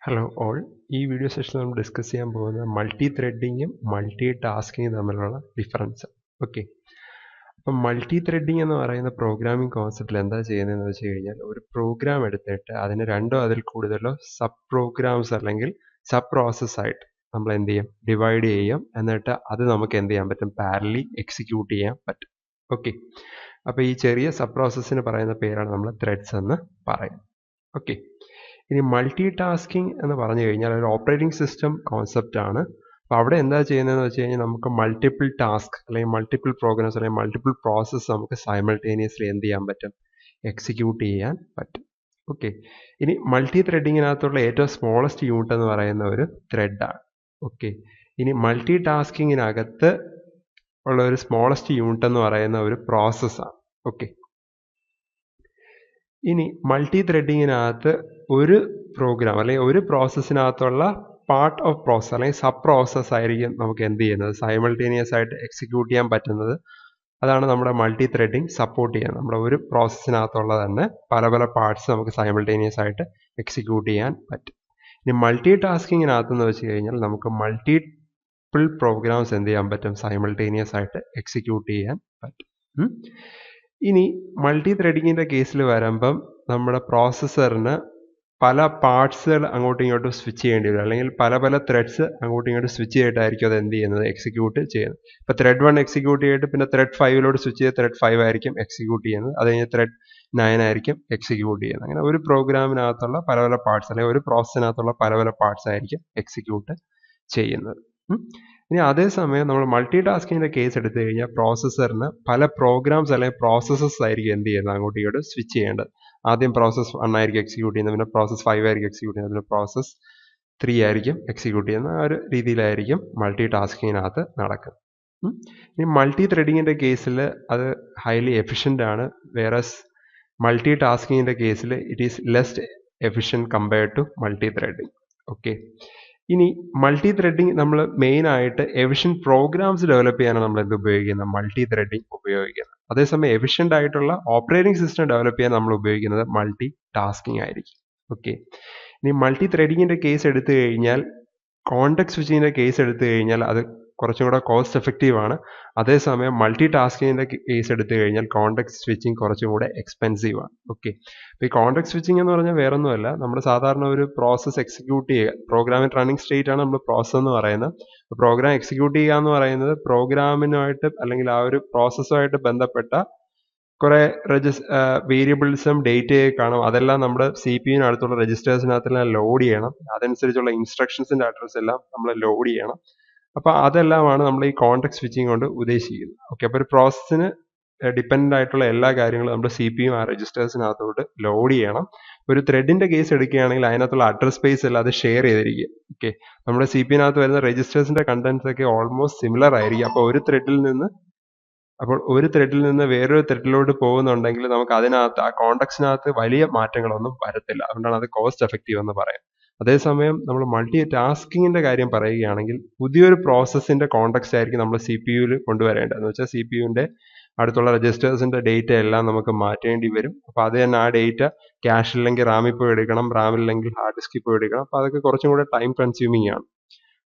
Hello all, ഈ video സെഷനിൽ നമ്മൾ ഡിസ്കസ് ചെയ്യാൻ പോകുന്നത് മൾട്ടി ത്രെഡിങ്ങും മൾട്ടി ടാസ്കിങ്ങും തമ്മിലുള്ള ഡിഫറൻസ്. ഓക്കെ, അപ്പം മൾട്ടി ത്രെഡിങ് എന്ന് പറയുന്ന പ്രോഗ്രാമിംഗ് കോൺസെപ്റ്റിൽ എന്താ ചെയ്യുന്നതെന്ന് വെച്ച് കഴിഞ്ഞാൽ ഒരു പ്രോഗ്രാം എടുത്തിട്ട് അതിന് രണ്ടോ അതിൽ കൂടുതലോ സബ് പ്രോഗ്രാംസ് അല്ലെങ്കിൽ സബ് പ്രോസസ് ആയിട്ട് നമ്മൾ എന്ത് ചെയ്യും, ഡിവൈഡ് ചെയ്യും. എന്നിട്ട് അത് നമുക്ക് എന്ത് ചെയ്യാൻ പറ്റും, പാരലി എക്സിക്യൂട്ട് ചെയ്യാൻ പറ്റും. ഓക്കെ, അപ്പോൾ ഈ ചെറിയ സബ് പ്രോസസ്സിന് പറയുന്ന പേരാണ് നമ്മൾ ത്രെഡ്സ് എന്ന് പറയും. ഓക്കെ, ഇനി മൾട്ടി ടാസ്കിങ് എന്ന് പറഞ്ഞു കഴിഞ്ഞാൽ ഒരു ഓപ്പറേറ്റിംഗ് സിസ്റ്റം കോൺസെപ്റ്റ് ആണ്. അപ്പോൾ അവിടെ എന്താ ചെയ്യുന്നതെന്ന് വെച്ച് കഴിഞ്ഞാൽ നമുക്ക് മൾട്ടിപ്പിൾ ടാസ്ക് അല്ലെങ്കിൽ മൾട്ടിപ്പിൾ പ്രോഗ്രാംസ് അല്ലെങ്കിൽ മൾട്ടിപ്പിൾ പ്രോസസ്സ് നമുക്ക് സൈമൾട്ടേനിയസ്ലി എന്ത് ചെയ്യാൻ പറ്റും, എക്സിക്യൂട്ട് ചെയ്യാൻ പറ്റും. ഓക്കെ, ഇനി മൾട്ടി ത്രെഡിങ്ങിനകത്തുള്ള ഏറ്റവും സ്മോളസ്റ്റ് യൂണിറ്റ് എന്ന് പറയുന്ന ഒരു ത്രെഡാണ്. ഓക്കെ, ഇനി മൾട്ടി ടാസ്കിങ്ങിനകത്ത് ഉള്ള ഒരു സ്മോളസ്റ്റ് യൂണിറ്റ് എന്ന് പറയുന്ന ഒരു പ്രോസസ്സാണ്. ഓക്കെ, ഇനി മൾട്ടി ത്രെഡിങ്ങിനകത്ത് ഒരു പ്രോഗ്രാം അല്ലെങ്കിൽ ഒരു പ്രോസസ്സിനകത്തുള്ള പാർട്ട് ഓഫ് പ്രോസസ് അല്ലെങ്കിൽ സബ് പ്രോസസ് ആയിരിക്കും നമുക്ക് എന്ത് ചെയ്യുന്നത്, സൈമൾട്ടേനിയസ് ആയിട്ട് എക്സിക്യൂട്ട് ചെയ്യാൻ പറ്റുന്നത്. അതാണ് നമ്മുടെ മൾട്ടി ത്രെഡിങ് സപ്പോർട്ട് ചെയ്യുന്നത്. നമ്മുടെ ഒരു പ്രോസസ്സിനകത്തുള്ള തന്നെ പല പല പാർട്സ് നമുക്ക് സൈമൾട്ടേനിയസ് ആയിട്ട് എക്സിക്യൂട്ട് ചെയ്യാൻ പറ്റും. ഇനി മൾട്ടി ടാസ്കിങ്ങിനകത്തെന്ന് വെച്ച് കഴിഞ്ഞാൽ നമുക്ക് മൾട്ടിപ്പിൾ പ്രോഗ്രാംസ് എന്ത് ചെയ്യാൻ പറ്റും, സൈമൾട്ടേനിയസ് ആയിട്ട് എക്സിക്യൂട്ട് ചെയ്യാൻ പറ്റും. ഇനി മൾട്ടി ത്രെഡിങ്ങിൻ്റെ കേസിൽ വരുമ്പം നമ്മുടെ പ്രോസസ്സറിന് പല പാർട്സുകൾ അങ്ങോട്ടും ഇങ്ങോട്ടും സ്വിച്ച് ചെയ്യേണ്ടി വരും, അല്ലെങ്കിൽ പല പല ത്രെഡ്സ് അങ്ങോട്ടും ഇങ്ങോട്ടും സ്വിച്ച് ചെയ്തിട്ടായിരിക്കും അത് എന്ത് ചെയ്യുന്നത്, എക്സിക്യൂട്ട് ചെയ്യുന്നത്. ഇപ്പോൾ ത്രെഡ് 1 എക്സിക്യൂട്ട് ചെയ്തിട്ട് പിന്നെ ത്രെഡ് 5 സ്വിച്ച് ചെയ്ത് ത്രെഡ് 5 ആയിരിക്കും എക്സിക്യൂട്ട് ചെയ്യുന്നത്. അത് കഴിഞ്ഞ് ത്രെഡ് 9 ആയിരിക്കും എക്സിക്യൂട്ട് ചെയ്യുന്നത്. അങ്ങനെ ഒരു പ്രോഗ്രാമിനകത്തുള്ള പല പല പാർട്സ് അല്ലെങ്കിൽ ഒരു പ്രോസസ്സിനകത്തുള്ള പല പല പാർട്സ് ആയിരിക്കും എക്സിക്യൂട്ട് ചെയ്യുന്നത്. ഇനി അതേസമയം നമ്മൾ മൾട്ടി ടാസ്കിങ്ങിൻ്റെ കേസ് എടുത്തു കഴിഞ്ഞാൽ പ്രോസസ്സറിന് പല പ്രോഗ്രാംസ് അല്ലെങ്കിൽ പ്രോസസ്സസ് ആയിരിക്കും എന്ത് ചെയ്യുന്നത്, അങ്ങോട്ടും ഇങ്ങോട്ടും സ്വിച്ച് ചെയ്യേണ്ടത്. ആദ്യം പ്രോസസ് 1 ആയിരിക്കും എക്സിക്യൂട്ട് ചെയ്യുന്നത്, പിന്നെ പ്രോസസ് 5 ആയിരിക്കും എക്സിക്യൂട്ട് ചെയ്യുന്നത്, പിന്നെ പ്രോസസ് 3 ആയിരിക്കും എക്സിക്യൂട്ട് ചെയ്യുന്നത്. ആ ഒരു രീതിയിലായിരിക്കും മൾട്ടി ടാസ്കിങ്ങിനകത്ത് നടക്കുന്നത്. ഇനി മൾട്ടി ത്രെഡിങ്ങിൻ്റെ കേസിൽ അത് ഹൈലി എഫിഷ്യൻ്റ് ആണ്, വേറെ മൾട്ടി ടാസ്കിങ്ങിൻ്റെ കേസിൽ it is less efficient compared to multithreading. Okay, ഇനി മൾട്ടി ത്രെഡിങ് നമ്മൾ മെയിനായിട്ട് എഫിഷ്യൻറ്റ് പ്രോഗ്രാംസ് ഡെവലപ്പ് ചെയ്യാനാണ് നമ്മൾ എന്ത് ഉപയോഗിക്കുന്നത്, മൾട്ടി ത്രെഡിങ് ഉപയോഗിക്കുന്നത്. അതേസമയം എഫിഷ്യൻ്റ് ആയിട്ടുള്ള ഓപ്പറേറ്റിംഗ് സിസ്റ്റം ഡെവലപ്പ് ചെയ്യാൻ നമ്മൾ ഉപയോഗിക്കുന്നത് മൾട്ടി ടാസ്കിങ് ആയിരിക്കും. ഓക്കെ, ഇനി മൾട്ടി ത്രെഡിങ്ങിൻ്റെ കേസ് എടുത്തു കഴിഞ്ഞാൽ, കോണ്ടെക്സ്റ്റ് സ്വിച്ചിങ്ങിൻ്റെ കേസ് എടുത്തു കഴിഞ്ഞാൽ അത് കുറച്ചും കൂടെ കോസ്റ്റ് എഫക്റ്റീവ് ആണ്. അതേസമയം മൾട്ടി ടാസ്കിങ്ങിൻ്റെ കേസ് എടുത്തു കഴിഞ്ഞാൽ കോണ്ടെക്സ്റ്റ് സ്വിച്ചിങ് കുറച്ചും കൂടെ എക്സ്പെൻസീവ് ആണ്. ഓക്കെ, അപ്പോൾ ഈ കോണ്ടെക്സ്റ്റ് സ്വിച്ചിങ് എന്ന് പറഞ്ഞാൽ വേറെ ഒന്നുമല്ല, നമ്മൾ സാധാരണ ഒരു പ്രോസസ്സ് എക്സിക്യൂട്ട് ചെയ്യുക, പ്രോഗ്രാമിൻ റണ്ണിങ് സ്റ്റേറ്റ് ആണ് നമ്മൾ പ്രോസസ്സ് എന്ന് പറയുന്നത്. പ്രോഗ്രാം എക്സിക്യൂട്ട് ചെയ്യുക എന്ന് പറയുന്നത് പ്രോഗ്രാമിനുമായിട്ട് അല്ലെങ്കിൽ ആ ഒരു പ്രോസസ്സുമായിട്ട് ബന്ധപ്പെട്ട കുറേ വേരിയബിൾസും ഡേറ്റയൊക്കെ കാണും. അതെല്ലാം നമ്മുടെ CPU-നടുത്തുള്ള രജിസ്റ്റേഴ്സിനകത്തെല്ലാം ലോഡ് ചെയ്യണം. അതനുസരിച്ചുള്ള ഇൻസ്ട്രക്ഷൻസിൻ്റെ അഡ്രസ് എല്ലാം നമ്മൾ ലോഡ് ചെയ്യണം. അപ്പോൾ അതെല്ലാമാണ് നമ്മൾ ഈ കോണ്ടെക്സ്റ്റ് സ്വിച്ചിങ് കൊണ്ട് ഉദ്ദേശിക്കുന്നത്. ഓക്കെ, അപ്പോൾ ഒരു പ്രോസസ്സിന് ഡിപ്പെൻഡൻ്റ് ആയിട്ടുള്ള എല്ലാ കാര്യങ്ങളും നമ്മുടെ CPU ആ രജിസ്റ്റേഴ്സിനകത്തോട്ട് ലോഡ് ചെയ്യണം. ഒരു ത്രെഡിൻ്റെ കേസ് എടുക്കുകയാണെങ്കിൽ അതിനകത്തുള്ള അഡ്രസ് സ്പേസ് എല്ലാം അത് ഷെയർ ചെയ്തിരിക്കും. ഓക്കെ, നമ്മുടെ CPU-നകത്ത് വരുന്ന രജിസ്റ്റേഴ്സിൻ്റെ കണ്ടൻസ് ഒക്കെ ഓൾമോസ്റ്റ് സിമിലർ ആയിരിക്കും. അപ്പോൾ ഒരു ത്രെഡിൽ നിന്ന് വേറൊരു ത്രെഡിലോട്ട് പോകുന്നുണ്ടെങ്കിൽ നമുക്ക് അതിനകത്ത് ആ കോണ്ടെക്സ്റ്റിനകത്ത് വലിയ മാറ്റങ്ങളൊന്നും വരത്തില്ല. അതുകൊണ്ടാണ് അത് കോസ്റ്റ് എഫക്റ്റീവ് എന്ന് പറയുന്നത്. അതേസമയം നമ്മൾ മൾട്ടി ടാസ്കിങ്ങിൻ്റെ കാര്യം പറയുകയാണെങ്കിൽ പുതിയൊരു പ്രോസസ്സിൻ്റെ കോണ്ടെക്സ്റ്റ് ആയിരിക്കും നമ്മൾ CPU-ൽ കൊണ്ടുവരേണ്ടത്. എന്ന് വെച്ചാൽ CPU-ൻ്റെ അടുത്തുള്ള രജിസ്റ്റേഴ്സിൻ്റെ ഡേറ്റ എല്ലാം നമുക്ക് മാറ്റേണ്ടി വരും. അപ്പോൾ അത് തന്നെ ആ ഡേറ്റ ക്യാഷില്ലെങ്കിൽ റാമിൽ പോയി എടുക്കണം, റാമില്ലെങ്കിൽ ഹാർഡ് ഡിസ്കിൽ പോയി എടുക്കണം. അപ്പോൾ അതൊക്കെ കുറച്ചും കൂടെ ടൈം കൺസ്യൂമിങ് ആണ്.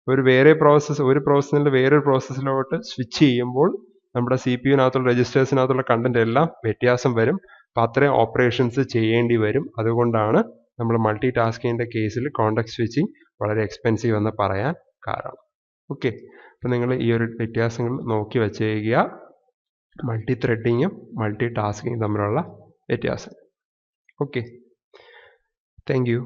ഒരു പ്രോസസ്സിൽ നിന്ന് വേറൊരു പ്രോസസ്സിലോട്ട് സ്വിച്ച് ചെയ്യുമ്പോൾ നമ്മുടെ CPU-നകത്തുള്ള രജിസ്റ്റേഴ്സിനകത്തുള്ള കണ്ടന്റ് എല്ലാം വ്യത്യാസം വരും. അപ്പോൾ അത്രയും ഓപ്പറേഷൻസ് ചെയ്യേണ്ടി വരും. അതുകൊണ്ടാണ് നമ്മൾ മൾട്ടി ടാസ്കിങ്ങിൻ്റെ കേസിൽ കോണ്ടെക്സ്റ്റ് സ്വിച്ചിങ് വളരെ എക്സ്പെൻസീവ് എന്ന് പറയാൻ കാരണം. ഓക്കെ, അപ്പോൾ നിങ്ങൾ ഈ ഒരു വ്യത്യാസങ്ങൾ നോക്കി വച്ചേക്കുക, മൾട്ടി ത്രെഡിങ്ങും മൾട്ടി ടാസ്കിങ്ങും തമ്മിലുള്ള വ്യത്യാസം. Okay, thank you.